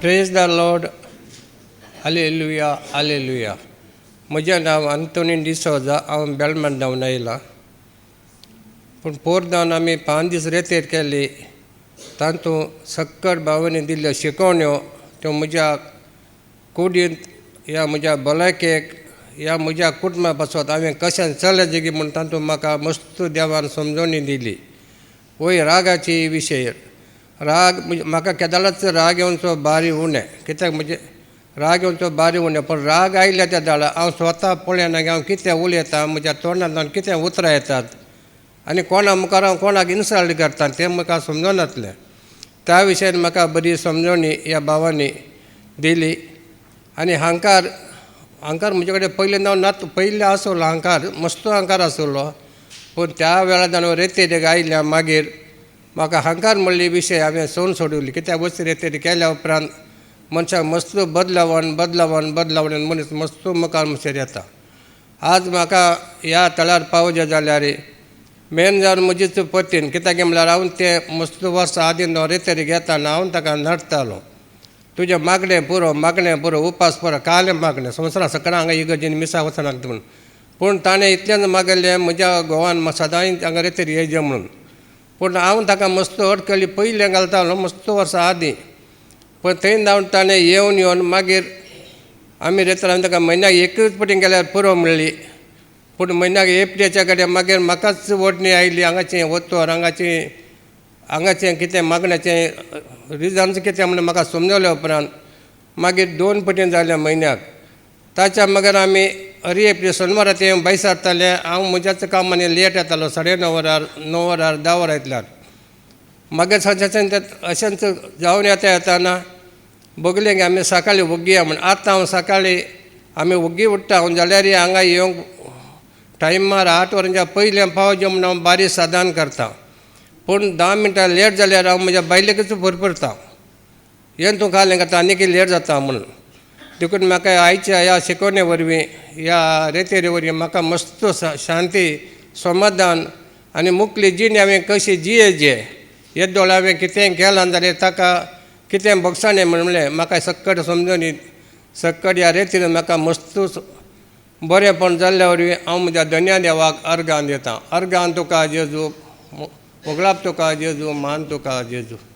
Praise the Lord. Hallelujah hallelujah. म्हजें नांव आंतोनी डिसोजा. हांव बेळमार जावन आयला. पूण पोर जावन आमी 5 दीस रेतेर केली. तातूंत सक्कट भावानी दिल्ल्यो शिकवण्यो त्यो म्हज्या कुडींत ह्या म्हज्या भलायकेक ह्या म्हज्या कुटुंबा पासत हांवें कशें चलचें जेगी म्हूण तातूंत म्हाका मस्त देवान समजोवणी दिली. वय रागाची विशय. राग म्हाका केदारचो राग येवचो बारी उणें. कित्याक म्हणजे राग येवचो बारी उणें. पूण राग आयल्या त्या दाडा हांव स्वता पळयना की हांव कितें उलयतां, म्हज्या तोंडांतल्यान कितें उतरां येतात आनी कोणा मुखार हांव कोणाक इन्सल्ट करता तें म्हाका समजनासलें. त्या विशयान म्हाका बरी समजोवणी ह्या भावानी दिली. आनी अहंकार म्हजे कडेन पयलीं आसलो अहंकार, मस्तो अहंकार आसलो. पूण त्या वेळार हांव रेतेर आयल्या मागीर म्हाका अहंकार म्हणली विशय हांवें सोडली. कित्याक वच रेतेर केल्या उपरांत मनशाक मस्त बदलावण मनीस मस्त मुखार मुखेर येता. आज म्हाका ह्या तळार पावचे जाल्यार मेन जावन म्हजीच पतीन. कित्याक म्हळ्यार हांव तें मस्त वर्सां आदीं रेतेर घेताना हांव ताका नडटालो. तुजें मागणें पुरो उपास पुरो कालें मागणें संवसारा सकरा हांगा इगर्जेन मिसा वचनाक म्हणून. पूण ताणें इतलेंच मागलें म्हज्या घोवान सदांच हांगा रेतेर येयचें म्हणून. पूण हांव ताका मस्त अडकली पयलें घालतालो मस्त वर्सां आदीं. पूण थंय जावन ताणें येवन मागीर आमी रेतर ताका म्हयन्याक एकूच पटी गेल्यार पुरो म्हणली. पूण म्हयन्याक एप्रिलाच्या कडेन मागीर म्हाकाच ओडणी आयली. हांगाचें वतोर हांगाचें कितें मागण्याचें रिजन्स कितें म्हणून म्हाका समजल्या उपरांत मागीर 2 पटीन जालें म्हयन्याक. ताच्या मागीर आमी एप्रील सोनवारा तें भायर सरताले. हांव म्हज्याच कामांनी लेट येतालो 9:30 वरार 10 वरां येतल्यार. मागीर अशेंच जावन येताना बगलें की आमी सकाळीं वग्गी म्हूण. आतां हांव सकाळीं आमी वग्गी उठ्ठा जाल्यार हांगा येवंक टायमार 8 वरांच्या पयलें पावचें म्हूण हांव बारीक साधन करतां. पूण 10 मिनटां लेट जाल्यार हांव म्हज्या बायलेकच भरभरतां. हें तूं खालें करता आनीक लेट जाता म्हणून. देखून म्हाका आयच्या ह्या शिकवणे वरवीं ह्या रेतेरे वरवीं म्हाका मस्त शांती समाधान आनी मुखली जीण हांवें कशी जियेचें येदोळ हांवें कितें केलां जाल्यार ताका कितें बगसाणें म्हणलें म्हाका सक्कट समजोनी सक्कट ह्या रेतीन म्हाका मस्त बरेंपण जाल्ल्या वरवीं हांव म्हज्या धन्या देवाक अर्गां दितां. अर्गां तुका जेजू, मोगलाप तुका जेजू, मान तुका जेजू.